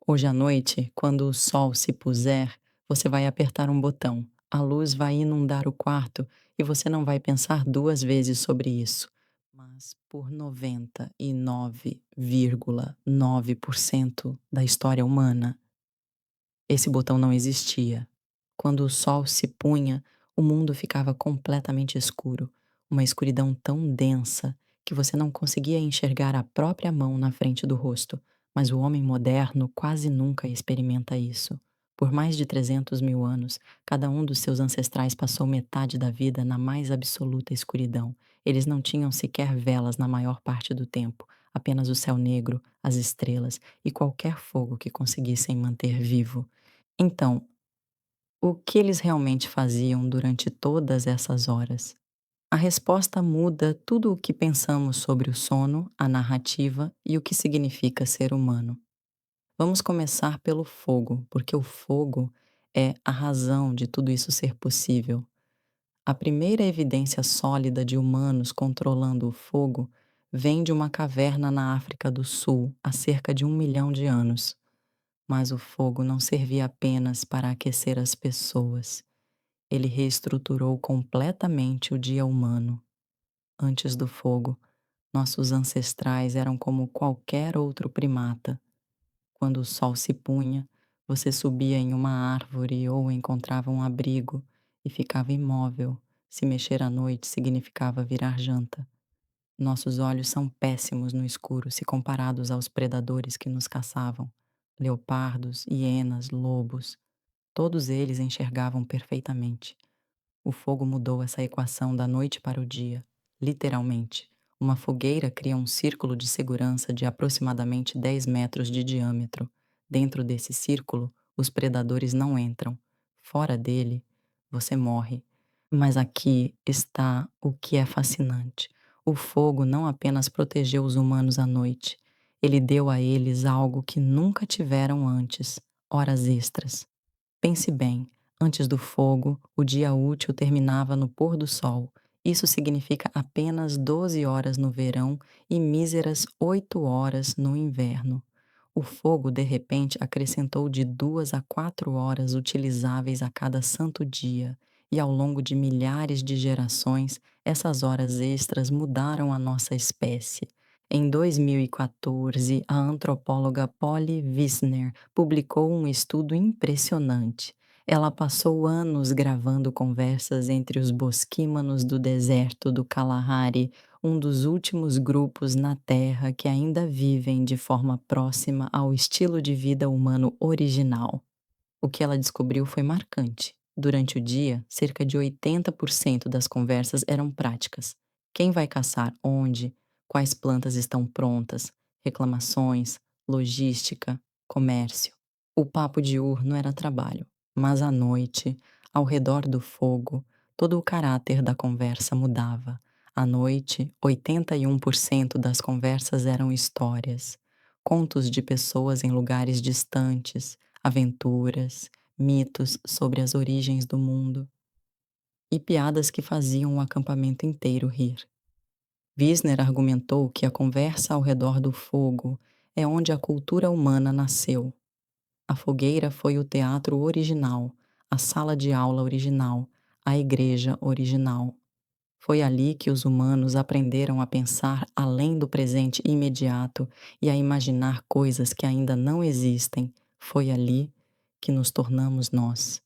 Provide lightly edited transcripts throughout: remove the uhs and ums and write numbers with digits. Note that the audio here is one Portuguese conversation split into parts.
Hoje à noite, quando o sol se puser, você vai apertar um botão. A luz vai inundar o quarto e você não vai pensar duas vezes sobre isso. Mas por 99,9% da história humana, esse botão não existia. Quando o sol se punha, o mundo ficava completamente escuro, uma escuridão tão densa que você não conseguia enxergar a própria mão na frente do rosto. Mas o homem moderno quase nunca experimenta isso. Por mais de 300 mil anos, cada um dos seus ancestrais passou metade da vida na mais absoluta escuridão. Eles não tinham sequer velas na maior parte do tempo, apenas o céu negro, as estrelas e qualquer fogo que conseguissem manter vivo. Então, o que eles realmente faziam durante todas essas horas? A resposta muda tudo o que pensamos sobre o sono, a narrativa e o que significa ser humano. Vamos começar pelo fogo, porque o fogo é a razão de tudo isso ser possível. A primeira evidência sólida de humanos controlando o fogo vem de uma caverna na África do Sul há cerca de 1 milhão de anos. Mas o fogo não servia apenas para aquecer as pessoas. Ele reestruturou completamente o dia humano. Antes do fogo, nossos ancestrais eram como qualquer outro primata. Quando o sol se punha, você subia em uma árvore ou encontrava um abrigo e ficava imóvel. Se mexer à noite significava virar janta. Nossos olhos são péssimos no escuro se comparados aos predadores que nos caçavam. Leopardos, hienas, lobos, todos eles enxergavam perfeitamente. O fogo mudou essa equação da noite para o dia, literalmente. Uma fogueira cria um círculo de segurança de aproximadamente 10 metros de diâmetro. Dentro desse círculo, os predadores não entram. Fora dele, você morre. Mas aqui está o que é fascinante. O fogo não apenas protegeu os humanos à noite, ele deu a eles algo que nunca tiveram antes: horas extras. Pense bem, antes do fogo, o dia útil terminava no pôr do sol. Isso significa apenas 12 horas no verão e míseras 8 horas no inverno. O fogo, de repente, acrescentou de 2 a 4 horas utilizáveis a cada santo dia, e ao longo de milhares de gerações, essas horas extras mudaram a nossa espécie. Em 2014, a antropóloga Polly Wisner publicou um estudo impressionante. Ela passou anos gravando conversas entre os bosquímanos do deserto do Kalahari, um dos últimos grupos na Terra que ainda vivem de forma próxima ao estilo de vida humano original. O que ela descobriu foi marcante. Durante o dia, cerca de 80% das conversas eram práticas. Quem vai caçar onde? Quais plantas estão prontas? Reclamações, logística, comércio. O papo diurno era trabalho, mas à noite, ao redor do fogo, todo o caráter da conversa mudava. À noite, 81% das conversas eram histórias, contos de pessoas em lugares distantes, aventuras, mitos sobre as origens do mundo e piadas que faziam o acampamento inteiro rir. Wisner argumentou que a conversa ao redor do fogo é onde a cultura humana nasceu. A fogueira foi o teatro original, a sala de aula original, a igreja original. Foi ali que os humanos aprenderam a pensar além do presente imediato e a imaginar coisas que ainda não existem. Foi ali que nos tornamos nós.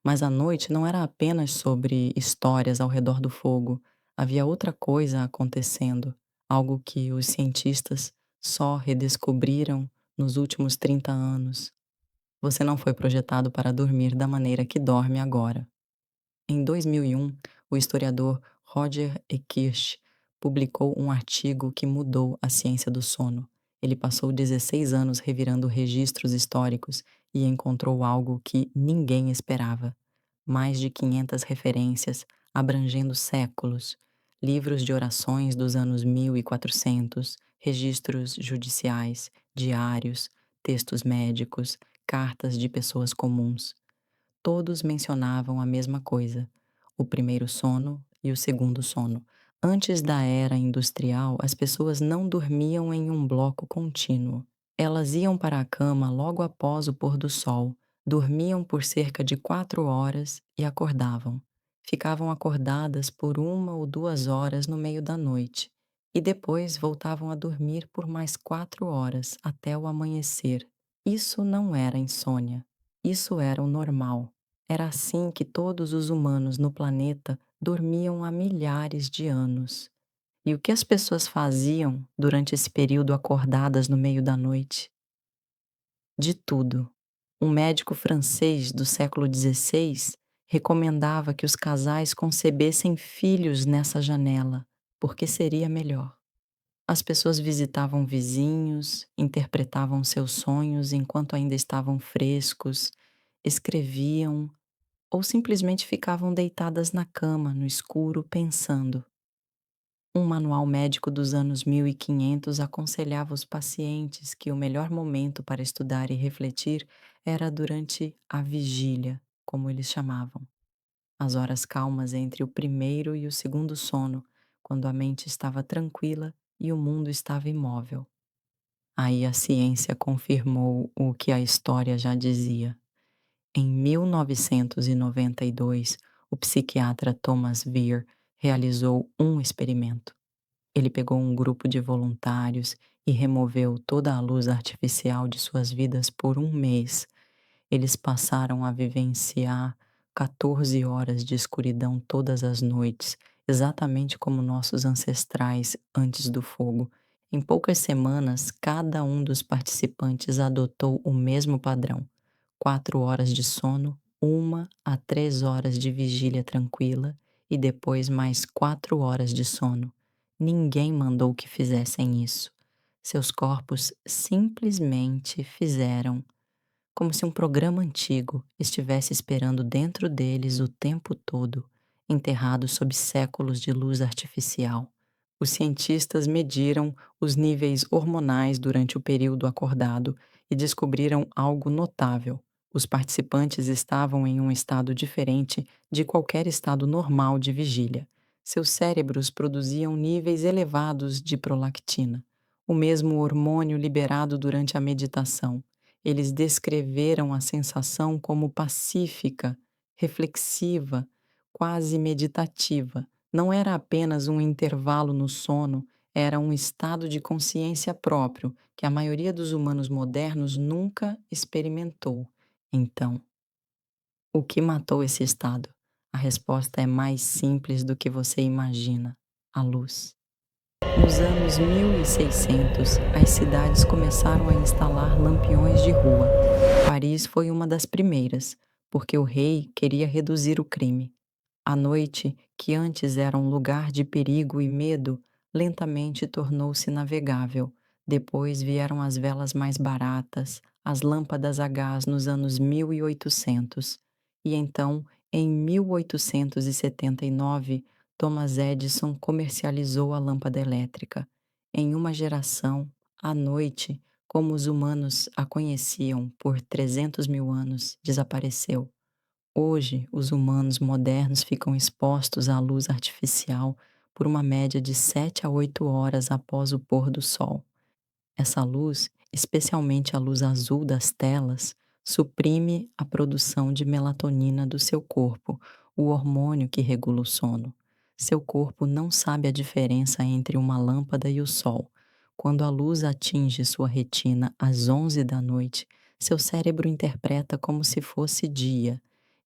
Mas a noite não era apenas sobre histórias ao redor do fogo. Havia outra coisa acontecendo, algo que os cientistas só redescobriram nos últimos 30 anos. Você não foi projetado para dormir da maneira que dorme agora. Em 2001, o historiador Roger E. Kirsch publicou um artigo que mudou a ciência do sono. Ele passou 16 anos revirando registros históricos e encontrou algo que ninguém esperava. Mais de 500 referências, abrangendo séculos, livros de orações dos anos 1400, registros judiciais, diários, textos médicos, cartas de pessoas comuns. Todos mencionavam a mesma coisa: o primeiro sono e o segundo sono. Antes da era industrial, as pessoas não dormiam em um bloco contínuo. Elas iam para a cama logo após o pôr do sol, dormiam por cerca de 4 horas e acordavam. Ficavam acordadas por 1 ou 2 horas no meio da noite e depois voltavam a dormir por mais 4 horas até o amanhecer. Isso não era insônia, isso era o normal. Era assim que todos os humanos no planeta dormiam há milhares de anos. E o que as pessoas faziam durante esse período acordadas no meio da noite? De tudo. Um médico francês do século XVI recomendava que os casais concebessem filhos nessa janela, porque seria melhor. As pessoas visitavam vizinhos, interpretavam seus sonhos enquanto ainda estavam frescos, escreviam ou simplesmente ficavam deitadas na cama, no escuro, pensando. Um manual médico dos anos 1500 aconselhava os pacientes que o melhor momento para estudar e refletir era durante a vigília, como eles chamavam, as horas calmas entre o primeiro e o segundo sono, quando a mente estava tranquila e o mundo estava imóvel. Aí a ciência confirmou o que a história já dizia. Em 1992, o psiquiatra Thomas Weir realizou um experimento. Ele pegou um grupo de voluntários e removeu toda a luz artificial de suas vidas por um mês. Eles passaram a vivenciar 14 horas de escuridão todas as noites, exatamente como nossos ancestrais antes do fogo. Em poucas semanas, cada um dos participantes adotou o mesmo padrão: 4 horas de sono, 1 a 3 horas de vigília tranquila e depois mais 4 horas de sono. Ninguém mandou que fizessem isso. Seus corpos simplesmente fizeram, como se um programa antigo estivesse esperando dentro deles o tempo todo, enterrado sob séculos de luz artificial. Os cientistas mediram os níveis hormonais durante o período acordado e descobriram algo notável. Os participantes estavam em um estado diferente de qualquer estado normal de vigília. Seus cérebros produziam níveis elevados de prolactina, o mesmo hormônio liberado durante a meditação. Eles descreveram a sensação como pacífica, reflexiva, quase meditativa. Não era apenas um intervalo no sono, era um estado de consciência próprio que a maioria dos humanos modernos nunca experimentou. Então, o que matou esse estado? A resposta é mais simples do que você imagina: a luz. Nos anos 1600, as cidades começaram a instalar lampiões de rua. Paris foi uma das primeiras, porque o rei queria reduzir o crime. A noite, que antes era um lugar de perigo e medo, lentamente tornou-se navegável. Depois vieram as velas mais baratas, as lâmpadas a gás nos anos 1800. E então, em 1879, Thomas Edison comercializou a lâmpada elétrica. Em uma geração, a noite, como os humanos a conheciam por 300 mil anos, desapareceu. Hoje, os humanos modernos ficam expostos à luz artificial por uma média de 7 a 8 horas após o pôr do sol. Essa luz, especialmente a luz azul das telas, suprime a produção de melatonina do seu corpo, o hormônio que regula o sono. Seu corpo não sabe a diferença entre uma lâmpada e o sol. Quando a luz atinge sua retina às 11 da noite, seu cérebro interpreta como se fosse dia.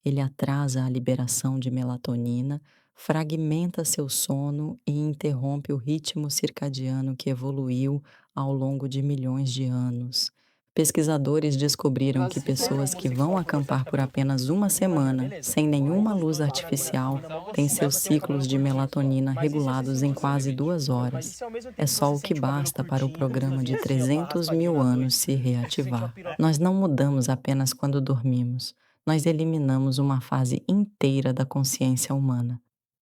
Ele atrasa a liberação de melatonina, fragmenta seu sono e interrompe o ritmo circadiano que evoluiu ao longo de milhões de anos. Pesquisadores descobriram que Nós encerramos pessoas que aqui vão só por acampar WhatsApp, por viu? apenas uma Ninguém manda, semana, beleza? sem nenhuma Mas luz o pagamento vai artificial, ser na mão têm você. Mas seus você tem o cabelo ciclos de curtinho só. melatonina Mas e se você regulados sentir em o cabelo quase vídeo? 2 horas. Mas e se ao mesmo É tempo que só você o que sente o cabelo basta para o curtinho, programa de assim, ó, uma 300 raspadinha mil na anos noite, se você sente uma reativar. piroca? Nós não mudamos apenas quando dormimos, nós eliminamos uma fase inteira da consciência humana.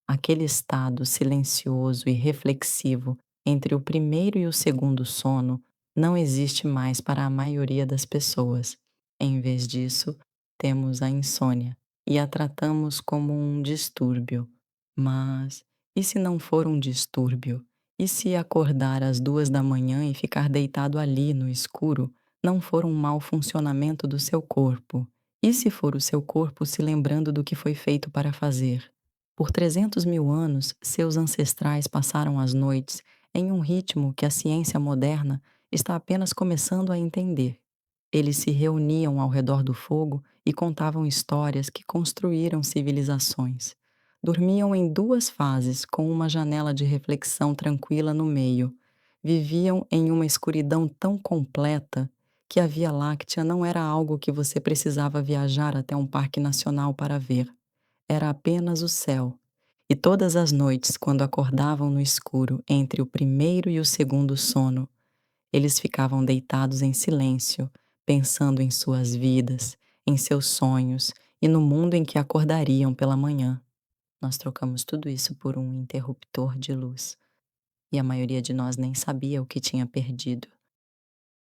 Aquele estado silencioso e reflexivo entre o primeiro e o segundo sono não existe mais para a maioria das pessoas. Em vez disso, temos a insônia e a tratamos como um distúrbio. Mas e se não for um distúrbio? E se acordar às 2 da manhã e ficar deitado ali no escuro? não for um mau funcionamento do seu corpo, e se for o seu corpo se lembrando do que foi feito para fazer. Por 300 mil anos, seus ancestrais passaram as noites em um ritmo que a ciência moderna está apenas começando a entender. Eles se reuniam ao redor do fogo e contavam histórias que construíram civilizações. Dormiam em duas fases, com uma janela de reflexão tranquila no meio. Viviam em uma escuridão tão completa que a Via Láctea não era algo que você precisava viajar até um parque nacional para ver. Era apenas o céu. E todas as noites, quando acordavam no escuro entre o primeiro e o segundo sono, eles ficavam deitados em silêncio, pensando em suas vidas, em seus sonhos e no mundo em que acordariam pela manhã. Nós trocamos tudo isso por um interruptor de luz, e a maioria de nós nem sabia o que tinha perdido.